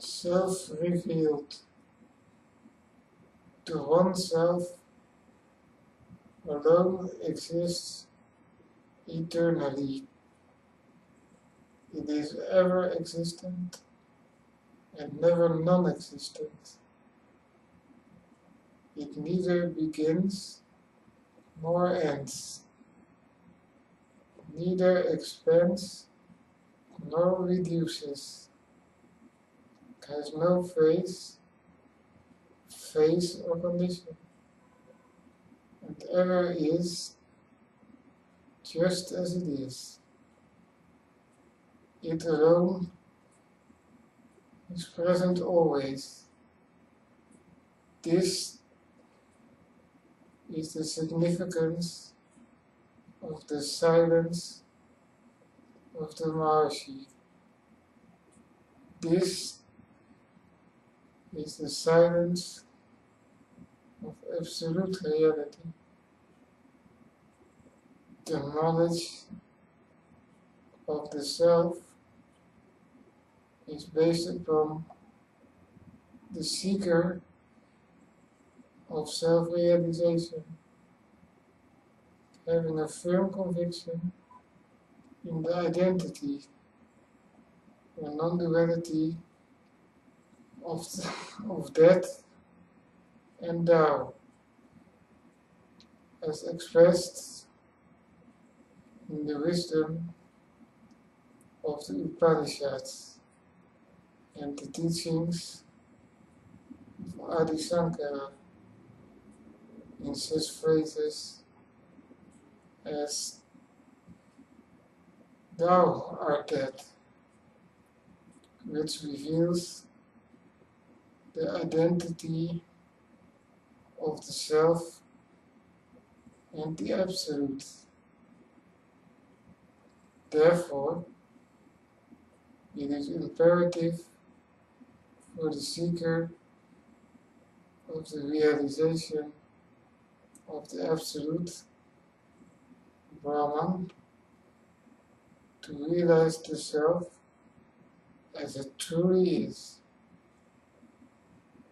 self-revealed to oneself alone exists eternally. It is ever existent and never non-existent. It neither begins nor ends, neither expands nor reduces. It has no phase or condition, and ever is just as it is. It alone is present always. This is the significance of the silence of the Maharshi. This is the silence of absolute reality. The knowledge of the self is based upon the seeker of self-realization, having a firm conviction in the identity or non-duality of that and Tao, as expressed in the wisdom of the Upanishads and the teachings of Adi Shankara in such phrases as "Thou art that," which reveals the identity of the self and the absolute. Therefore, it is imperative for the seeker of the realization of the absolute Brahman to realize the self as it truly is.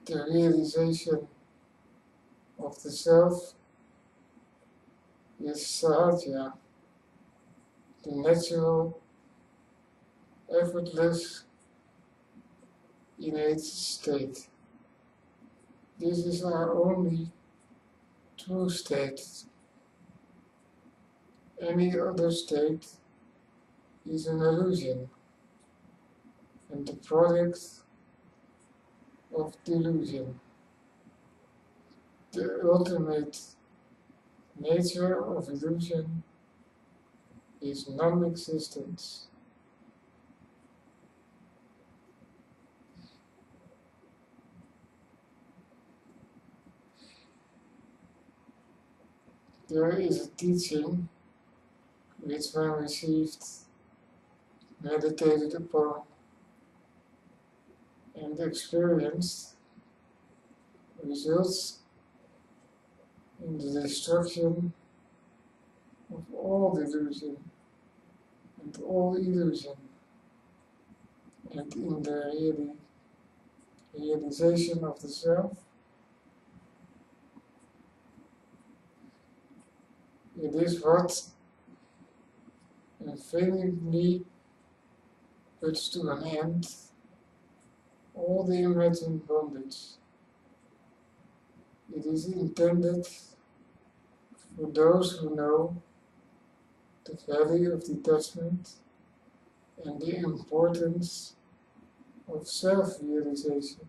The realization of the self is sahaja, the natural, effortless, innate state. This is our only true state. Any other state is an illusion and the product of delusion. The ultimate nature of illusion is non-existence. There is a teaching which, when received, meditated upon, and experienced, results in the destruction of all delusion and all illusion, and in the realization of the self. It is what unfailingly puts to an end all the imagined bondage. It is intended for those who know the value of detachment and the importance of self-realization,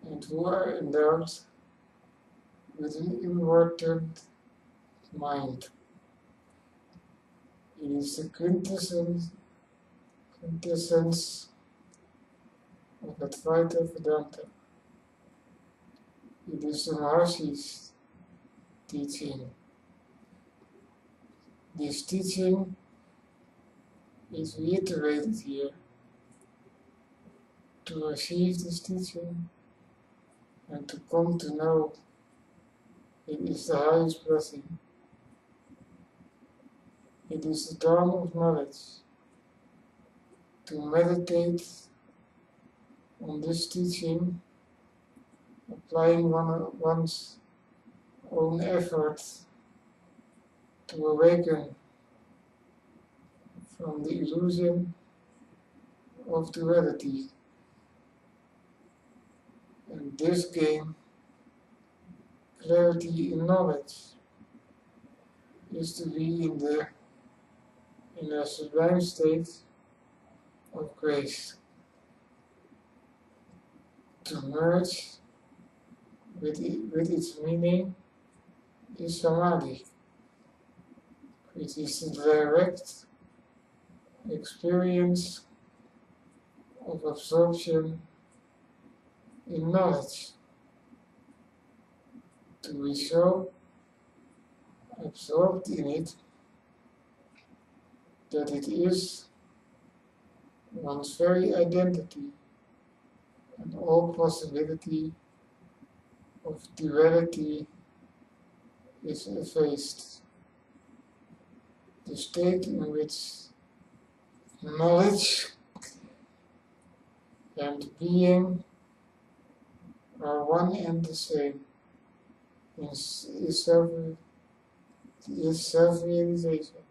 and who are endowed with an inward-turned mind. It is the quintessence of Advaita Vedanta. It is the Maharshi's teaching. This teaching is reiterated here. To receive this teaching and to come to know it is the highest blessing. It is the dawn of knowledge. To meditate on this teaching, applying one's own effort to awaken from the illusion of duality, and this gain clarity in knowledge is to be in a sublime state of grace, to merge with its meaning is samadhi, which is the direct experience of absorption in knowledge, to be so absorbed in it that it is one's very identity, and all possibility of duality is effaced. The state in which knowledge and being are one and the same is self-realization.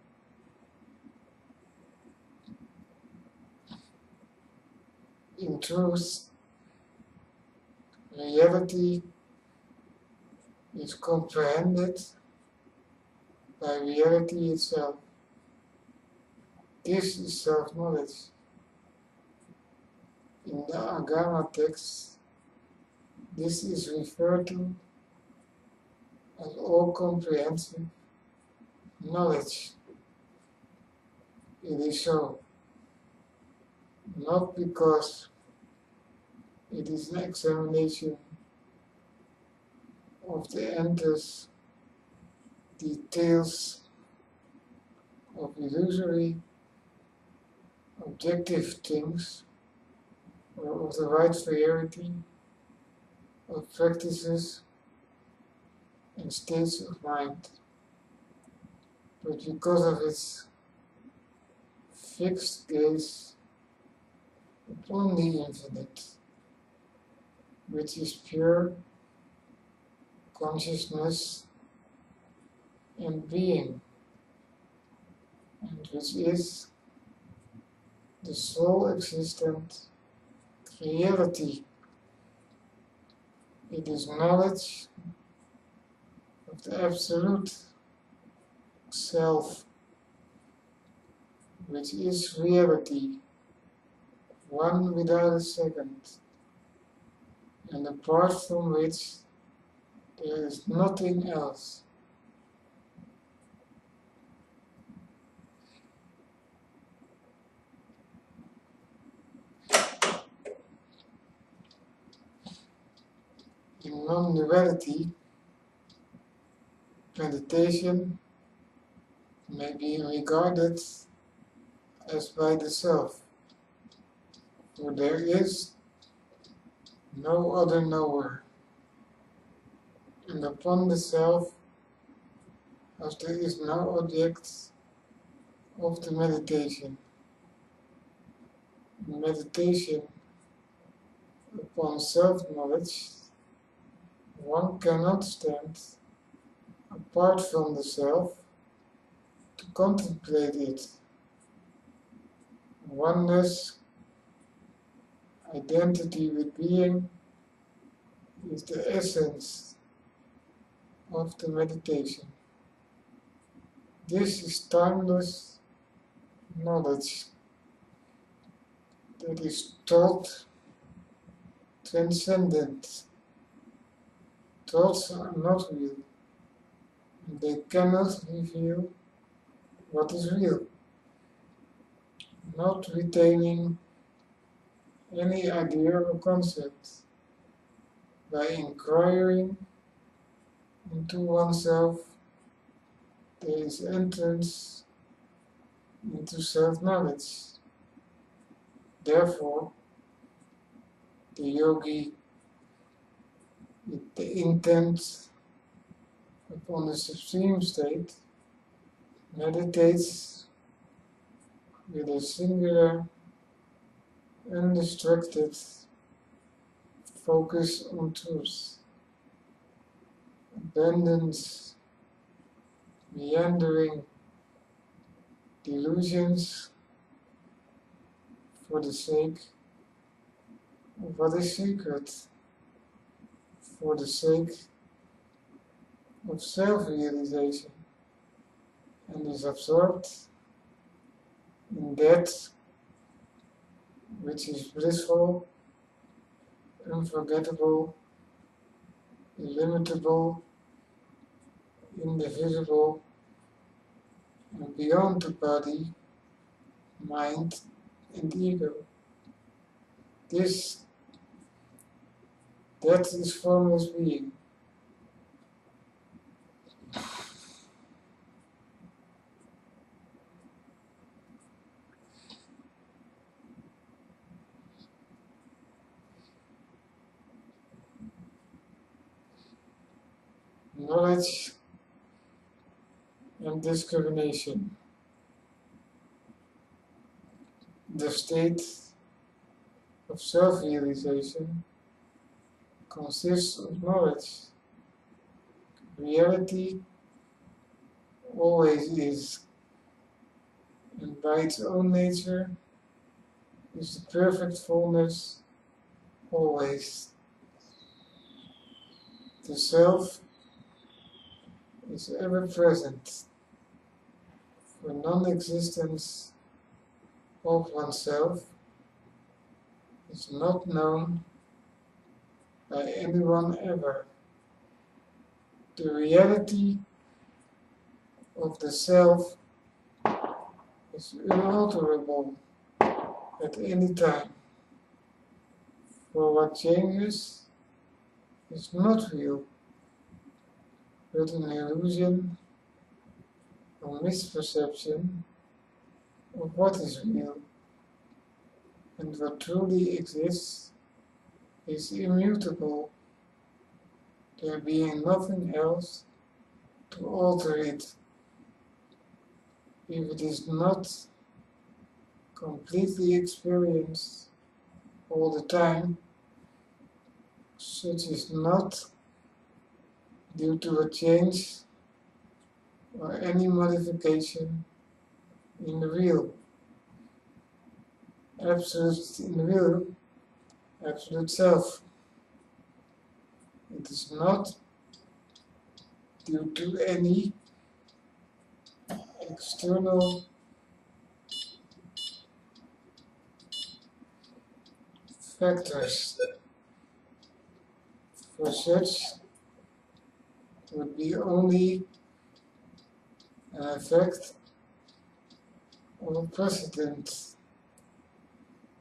In truth, reality is comprehended by reality itself. This is self-knowledge. In the Agama text, this is referred to as all-comprehensive knowledge. It is so, not because it is an examination of the endless details of illusory, objective things, or of the wide variety of practices and states of mind, but because of its fixed gaze upon the infinite, which is pure consciousness and being, and which is the sole existent reality. It is knowledge of the absolute self, which is reality, one without a second, and apart from which there is nothing else. In non-duality, meditation may be regarded as by the self, for there is no other knower, and upon the self, as there is no object of the meditation. In meditation upon self-knowledge, one cannot stand apart from the self to contemplate it. Oneness, identity with being, is the essence of the meditation. This is timeless knowledge that is taught transcendent. Thoughts are not real, and they cannot reveal what is real. Not retaining any idea or concept, by inquiring into oneself, there is entrance into self-knowledge. Therefore, the yogi, with the intent upon the supreme state, meditates with a singular, undistracted focus on truth, abandons meandering delusions for the sake of what is sacred, for the sake of self-realization, and is absorbed in that which is blissful, unforgettable, illimitable, indivisible, and beyond the body, mind, and ego. That is formless being. Knowledge and discrimination. The state of self-realization consists of knowledge. Reality always is, and by its own nature is the perfect fullness always. The self is ever present, for non-existence of oneself is not known by anyone ever. The reality of the self is unalterable at any time, for what changes is not real, but an illusion or misperception of what is real, and what truly exists is immutable, there being nothing else to alter it. If it is not completely experienced all the time, such is not due to a change or any modification in the real. Absolute self. It is not due to any external factors, for such would be only an effect of a precedent,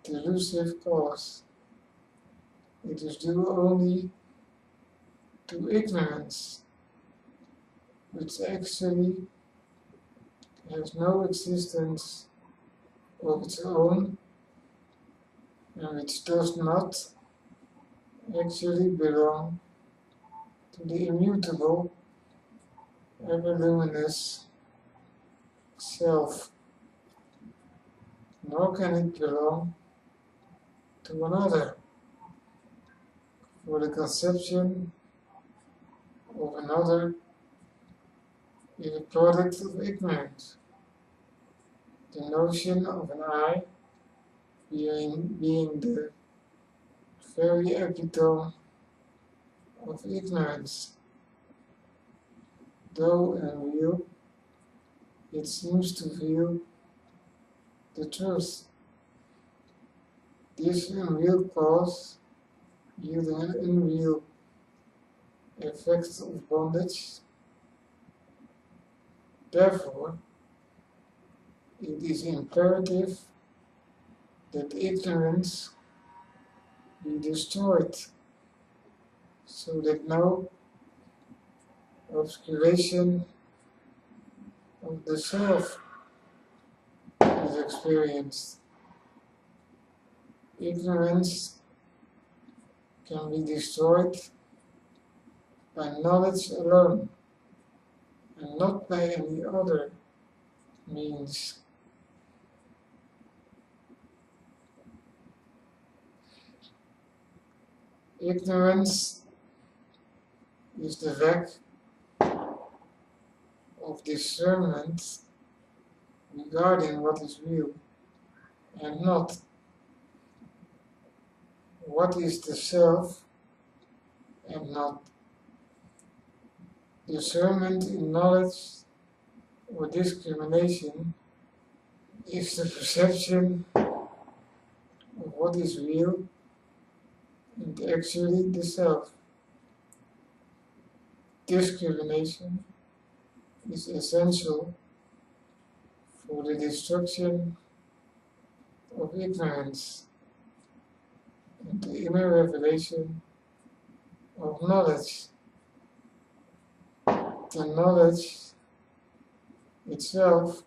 delusive cause. It is due only to ignorance, which actually has no existence of its own, and which does not actually belong to the immutable, ever-luminous self, nor can it belong to another, for the conception of another is a product of ignorance. The notion of an I being the very epitome of ignorance. Though unreal, it seems to reveal the truth. This unreal cause yielding an unreal effect of bondage. Therefore, it is imperative that ignorance be destroyed, so that no obscuration of the self is experienced. Ignorance can be destroyed by knowledge alone, and not by any other means. Ignorance is the lack of discernment regarding what is real and not. What is the self and not. Discernment in knowledge or discrimination is the perception of what is real and actually the self. Discrimination is essential for the destruction of ignorance and the inner revelation of knowledge. The knowledge itself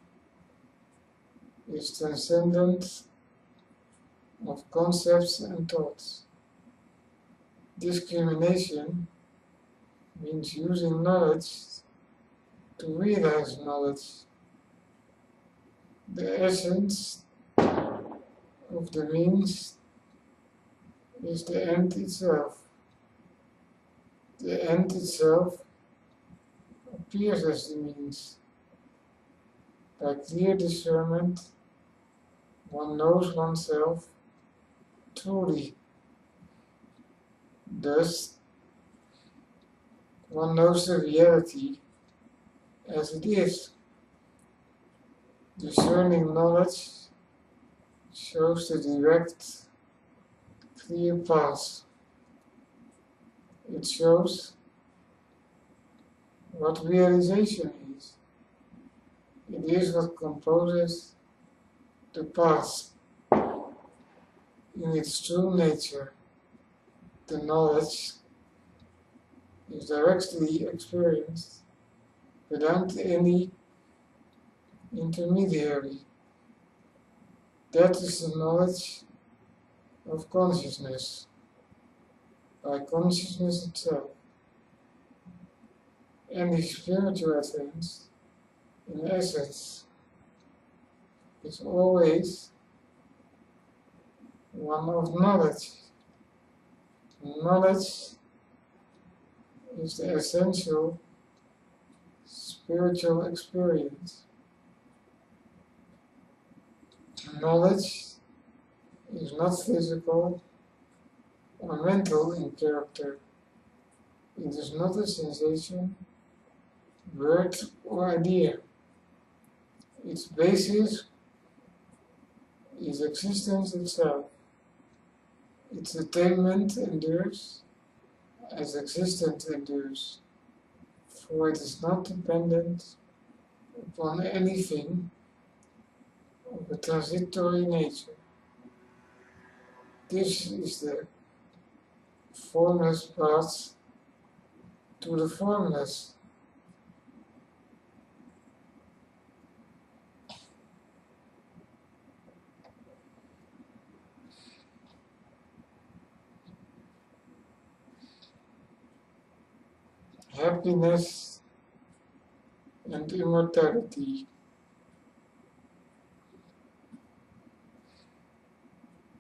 is transcendent of concepts and thoughts. Discrimination means using knowledge to realize knowledge. The essence of the means is the end itself. The end itself appears as the means. By clear discernment, one knows oneself truly. Thus, one knows the reality as it is. Discerning knowledge shows the direct, clear path. It shows what realization is. It is what composes the path in its true nature. The knowledge is directly experienced without any intermediary. That is the knowledge of consciousness, by consciousness itself. Any spiritual advance, in essence, is always one of knowledge. Knowledge is the essential spiritual experience. Knowledge is not physical or mental in character. It is not a sensation, word, or idea. Its basis is existence itself. Its attainment endures as existence endures, for it is not dependent upon anything of a transitory nature. This is the formless path to the formless. Happiness and immortality.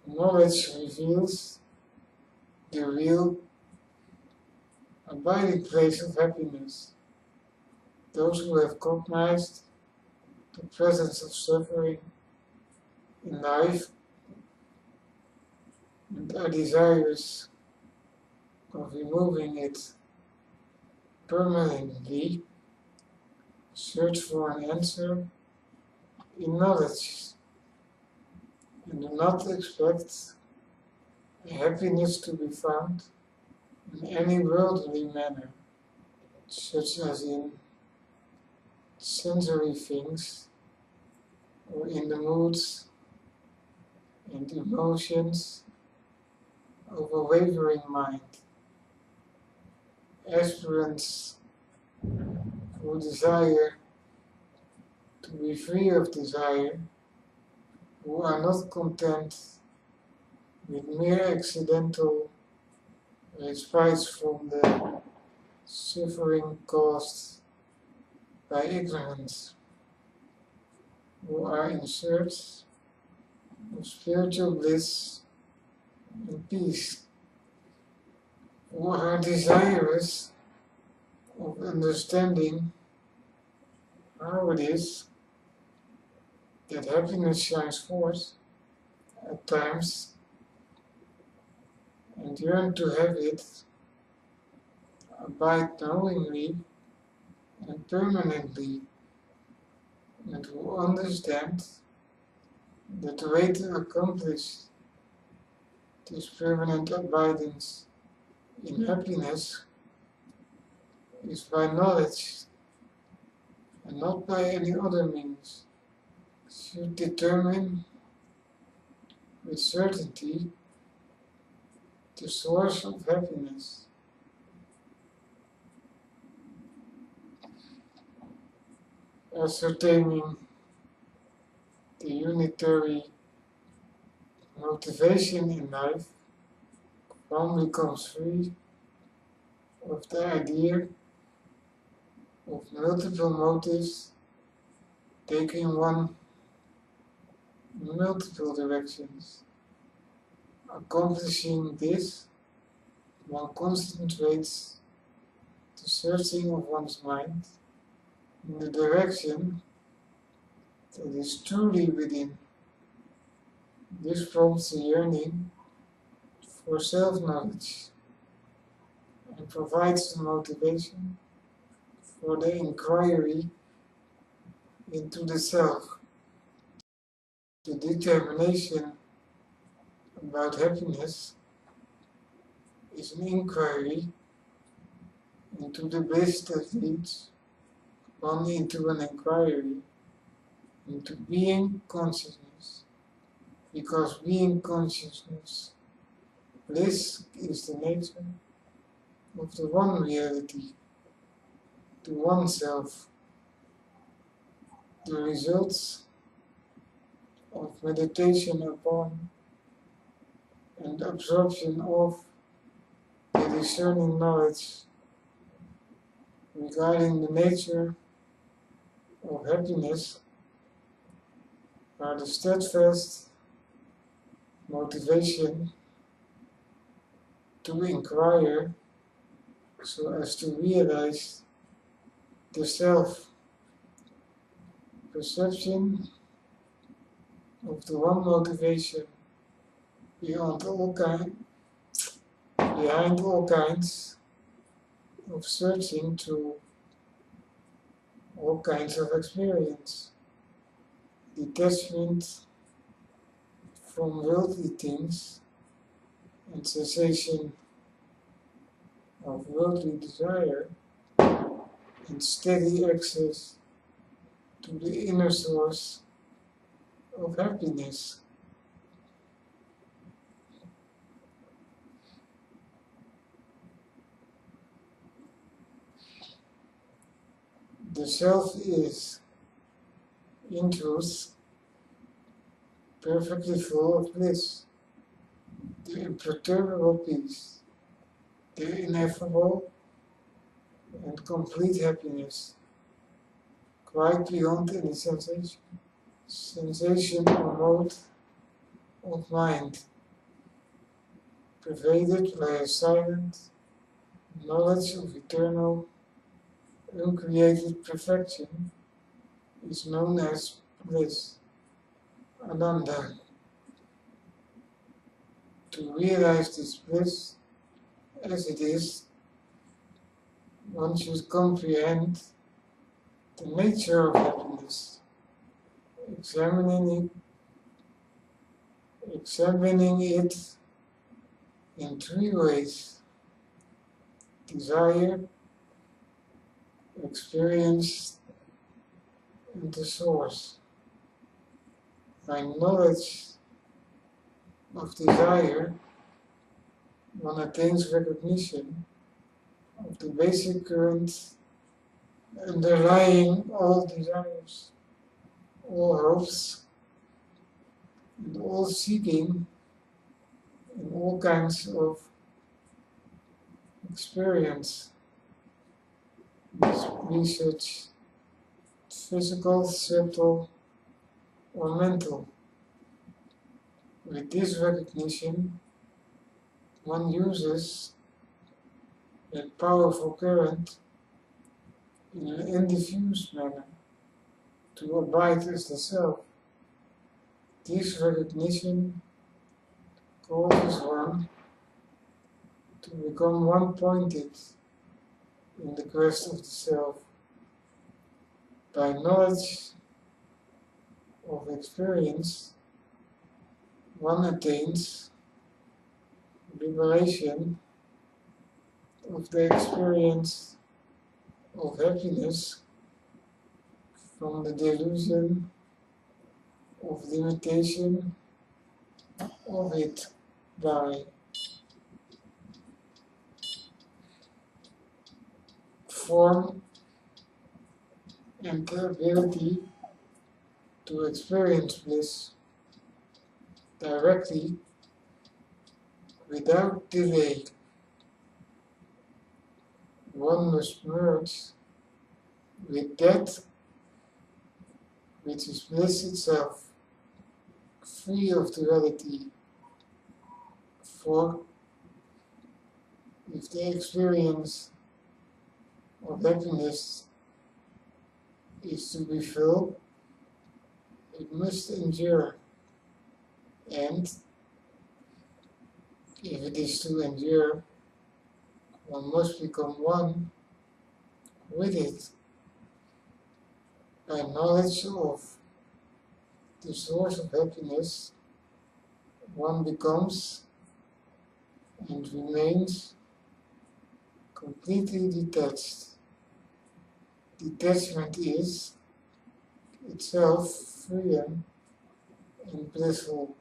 Knowledge reveals the real abiding place of happiness. Those who have cognized the presence of suffering in life and are desirous of removing it permanently, search for an answer in knowledge and do not expect happiness to be found in any worldly manner, such as in sensory things or in the moods and emotions of a wavering mind. Aspirants who desire to be free of desire, who are not content with mere accidental respites from the suffering caused by ignorance, who are in search of spiritual bliss and peace. who are desirous of understanding how it is that happiness shines forth at times and yearn to have it abide knowingly and permanently, and who understand that the way to accomplish this permanent abidance in happiness is by knowledge and not by any other means, should determine with certainty the source of happiness. Ascertaining the unitary motivation in life, one becomes free of the idea of multiple motives taking one in multiple directions. Accomplishing this, one concentrates the searching of one's mind in the direction that is truly within. This prompts a yearning for self-knowledge and provides the motivation for the inquiry into the self. The determination about happiness is an inquiry into the bliss that leads one into an inquiry into being consciousness, because being consciousness, bliss is the nature of the one reality, the one self. The results of meditation upon and absorption of the discerning knowledge regarding the nature of happiness are the steadfast motivation to inquire so as to realize the self. Perception of the one motivation behind all kinds of searching to all kinds of experience. Detachment from worldly things and cessation of worldly desire and steady access to the inner source of happiness. The self is, in truth, perfectly full of bliss, the imperturbable peace, the ineffable and complete happiness, quite beyond any sensation or mode of mind, pervaded by a silent knowledge of eternal, uncreated perfection, is known as bliss, Ananda. To realize this bliss as it is, one should comprehend the nature of happiness, examining it in three ways: desire, experience, and the source. By knowledge of desire, one attains recognition of the basic current underlying all desires, all hopes, and all seeking in all kinds of experience, research, physical, subtle, or mental. With this recognition, one uses and powerful current in an indiffused manner to abide as the self. This recognition causes one to become one-pointed in the quest of the self. By knowledge of experience, one attains liberation of the experience of happiness from the delusion of limitation of it by form and the ability to experience bliss directly without delay. One must merge with that which is bliss itself, free of duality. For if the experience of happiness is to be felt, it must endure, and if it is to endure, one must become one with it. By knowledge of the source of happiness, one becomes and remains completely detached. Detachment is itself freedom and blissful.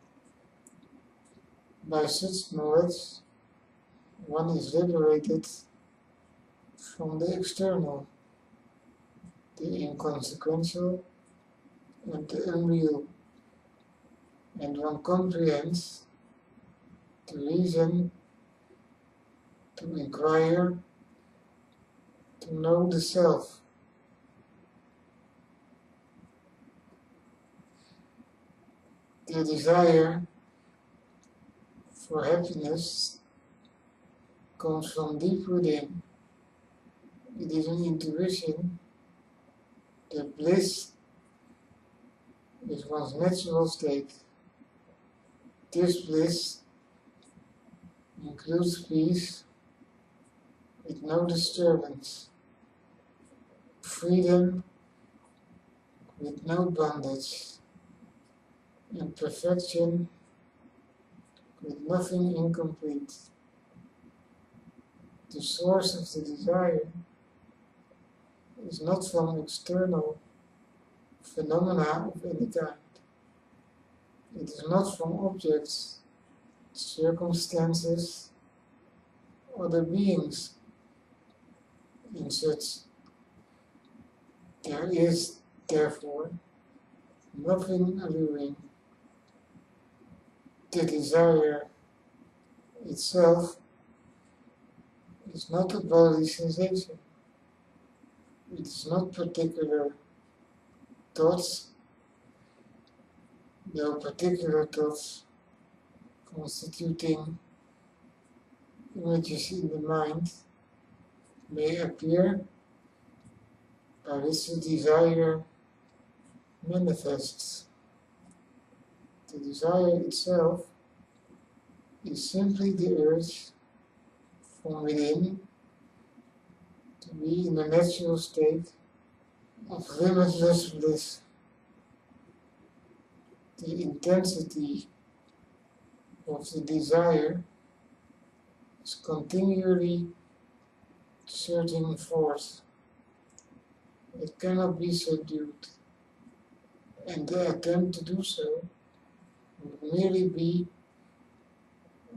By such knowledge, one is liberated from the external, the inconsequential, and the unreal, and one comprehends to reason, to inquire, to know the self. The desire for happiness comes from deep within. It is an intuition that bliss is one's natural state. This bliss includes peace with no disturbance, freedom with no bondage, and perfection with nothing incomplete. The source of the desire is not from external phenomena of any kind. It is not from objects, circumstances, other beings. In such, there is, therefore, nothing alluring. The desire itself is not a bodily sensation. It is not particular thoughts, though particular thoughts constituting images in the mind may appear by which the desire manifests. The desire itself is simply the urge from within to be in a natural state of limitless bliss. The intensity of the desire is continually surging forth. It cannot be subdued, and the attempt to do so would merely be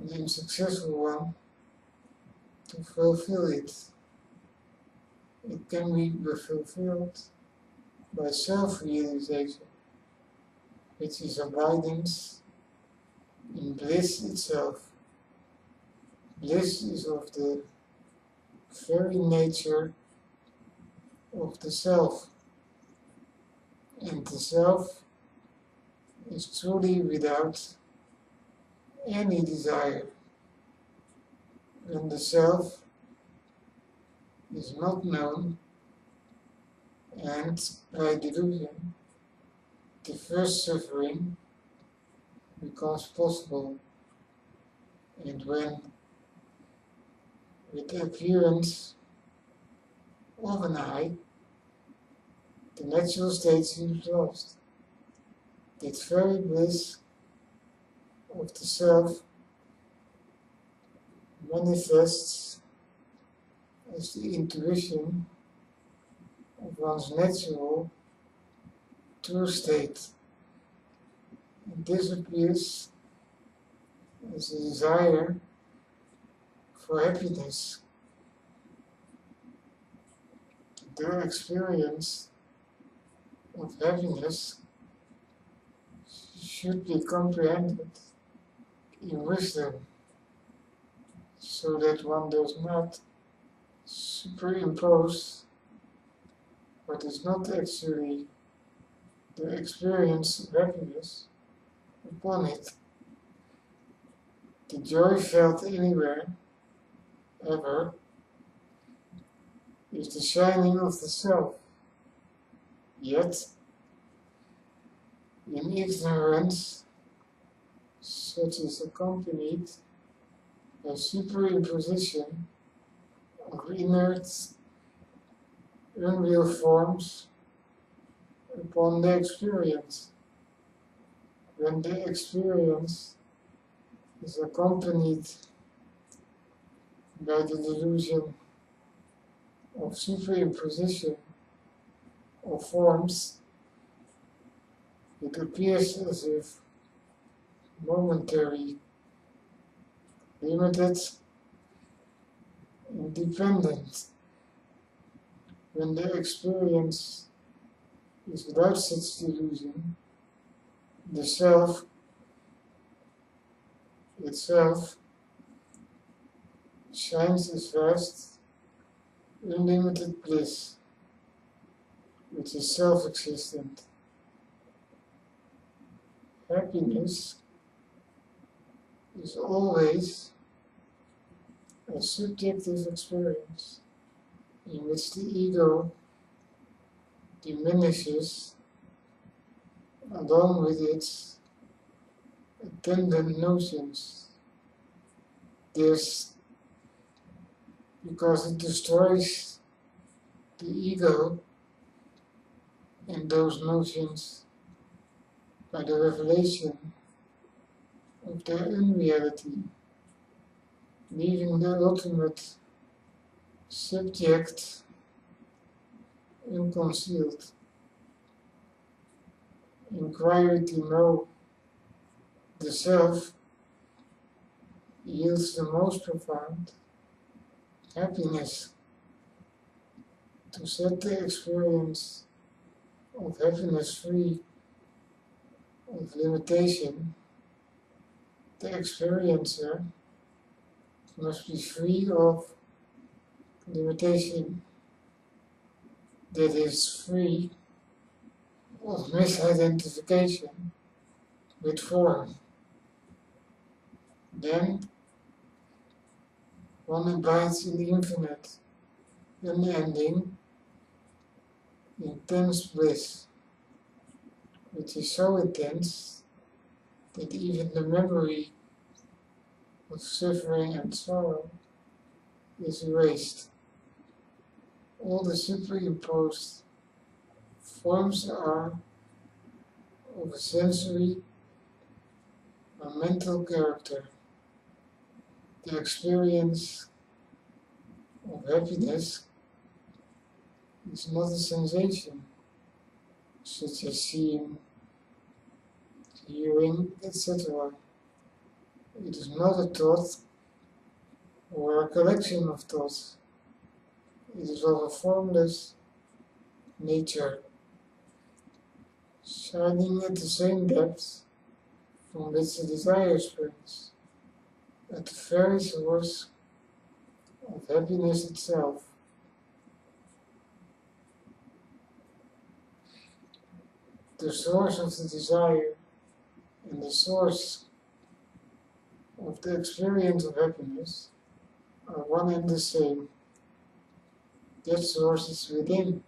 an unsuccessful one to fulfill it. It can be fulfilled by self-realization, which is abidance in bliss itself. Bliss is of the very nature of the self, and the self is truly without any desire. When the self is not known, and by delusion, the first suffering becomes possible, and when, with the appearance of an I, the natural state seems lost. That very bliss of the self manifests as the intuition of one's natural true state, and disappears as a desire for happiness. The experience of happiness should be comprehended in wisdom, so that one does not superimpose what is not actually the experience of happiness upon it. The joy felt anywhere, ever, is the shining of the self. Yet, in ignorance, such is accompanied by superimposition of inert, unreal forms upon the experience. When the experience is accompanied by the delusion of superimposition of forms, it appears as if momentary, limited, independent. When the experience is without such delusion, the self itself shines as vast, unlimited bliss, which is self-existent. Happiness is always a subjective experience in which the ego diminishes along with its attendant notions. This, because it destroys the ego and those notions by the revelation of their unreality, leaving the ultimate subject unconcealed. Inquiry to know the self yields the most profound happiness. To set the experience of happiness free of limitation, the experiencer must be free of limitation, that is, free of misidentification with form. Then one abides in the infinite, unending, intense bliss, which is so intense that even the memory of suffering and sorrow is erased. All the superimposed forms are of a sensory or mental character. The experience of happiness is not a sensation, such as seeing, hearing, etc. It is not a thought or a collection of thoughts. It is of a formless nature, shining at the same depth from which the desire springs, at the very source of happiness itself. The source of the desire and the source of the experience of happiness are one and the same. That source is within.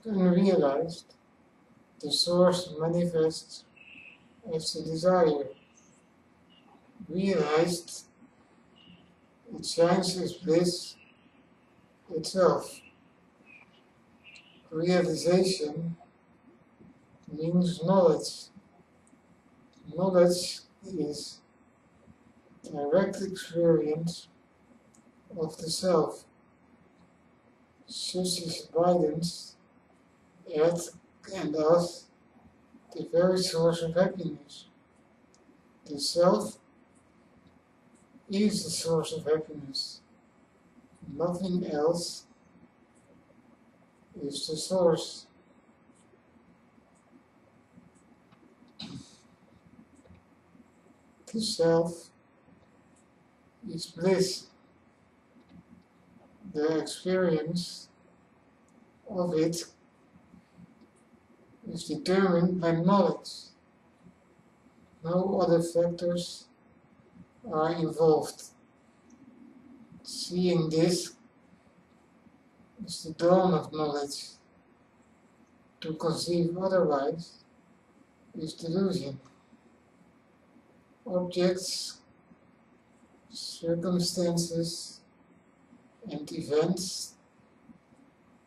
Unrealized, the source manifests as the desire. Realized, it shines as bliss itself. Realization means knowledge. Knowledge is direct experience of the self, such as guidance at and as the very source of happiness. The self is the source of happiness. Nothing else is the source. The self is bliss. The experience of it is determined by knowledge. No other factors are involved. Seeing this is the dawn of knowledge. To conceive otherwise is delusion. Objects, circumstances, and events,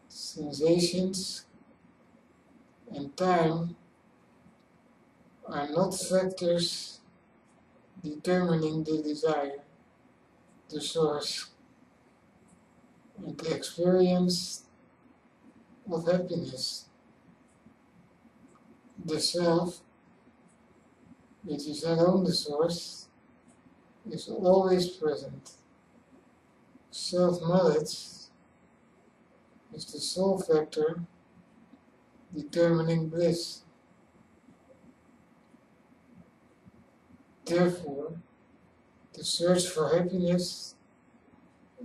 sensations, and time are not factors determining the desire, the source, and the experience of happiness. The self, which is alone the source, is always present. Self-knowledge is the sole factor determining bliss. Therefore, the search for happiness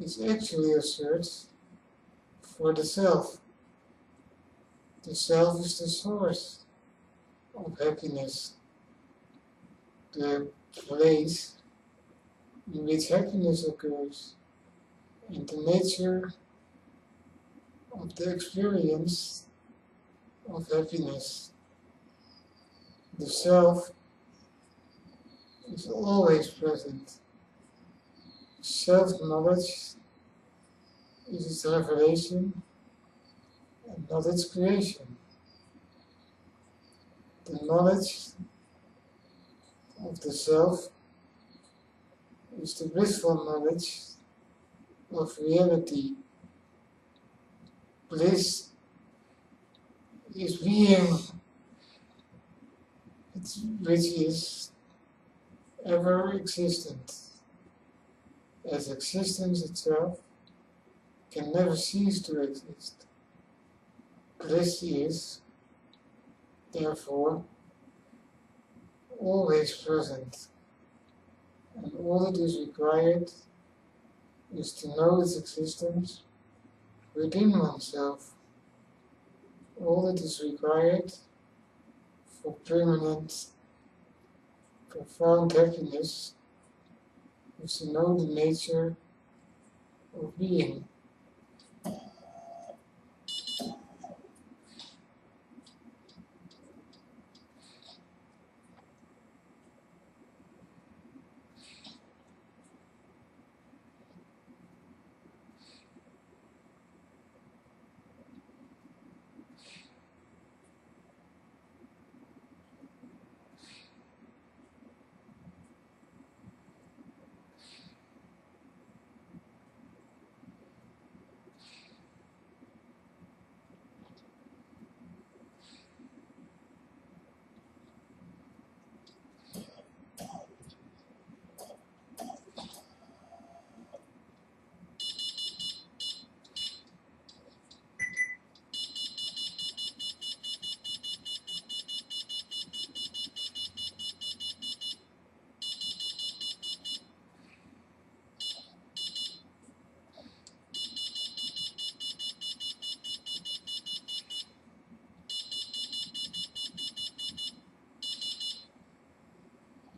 is actually a search for the self. The self is the source of happiness, the place in which happiness occurs, and the nature of the experience of happiness. The self is always present. Self-knowledge is its revelation and not its creation. The knowledge of the self is the blissful knowledge of reality. Bliss is being, which is ever existent, as existence itself can never cease to exist. Bliss is, therefore, always present, and all that is required is to know its existence within oneself. All that is required for permanent, profound happiness is to know the nature of being.